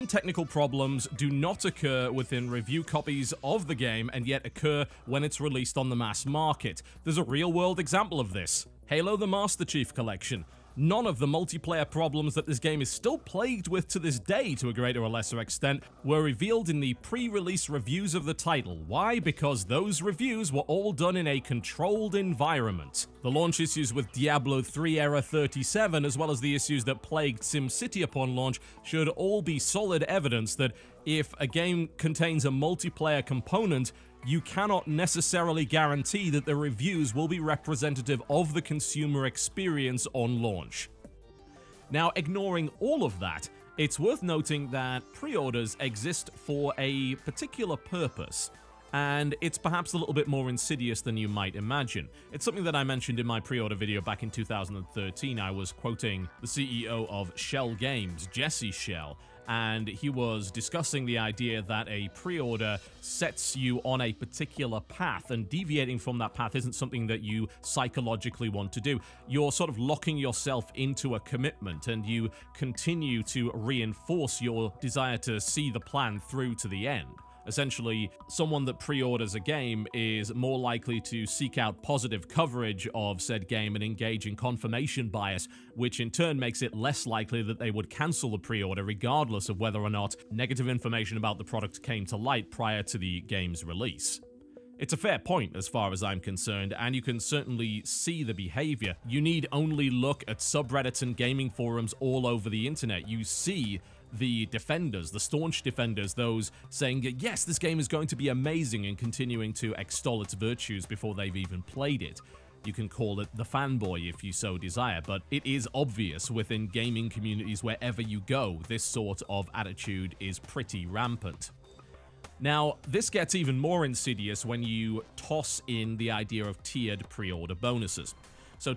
Technical problems do not occur within review copies of the game and yet occur when it's released on the mass market. There's a real-world example of this. Halo the Master Chief Collection. None of the multiplayer problems that this game is still plagued with to this day, to a greater or lesser extent, were revealed in the pre-release reviews of the title. Why? Because those reviews were all done in a controlled environment. The launch issues with Diablo 3 Era 37, as well as the issues that plagued SimCity upon launch, should all be solid evidence that if a game contains a multiplayer component, you cannot necessarily guarantee that the reviews will be representative of the consumer experience on launch. Now, ignoring all of that, it's worth noting that pre-orders exist for a particular purpose, and it's perhaps a little bit more insidious than you might imagine. It's something that I mentioned in my pre-order video back in 2013. I was quoting the CEO of Shell Games, Jesse Shell, and he was discussing the idea that a pre-order sets you on a particular path, and deviating from that path isn't something that you psychologically want to do. You're sort of locking yourself into a commitment, and you continue to reinforce your desire to see the plan through to the end. Essentially, someone that pre-orders a game is more likely to seek out positive coverage of said game and engage in confirmation bias, which in turn makes it less likely that they would cancel the pre-order regardless of whether or not negative information about the product came to light prior to the game's release. It's a fair point as far as I'm concerned, and you can certainly see the behavior. You need only look at subreddits and gaming forums all over the internet. You see the defenders, the staunch defenders, those saying, yes, this game is going to be amazing, and continuing to extol its virtues before they've even played it. You can call it the fanboy if you so desire, but it is obvious within gaming communities wherever you go, this sort of attitude is pretty rampant. Now, this gets even more insidious when you toss in the idea of tiered pre-order bonuses. So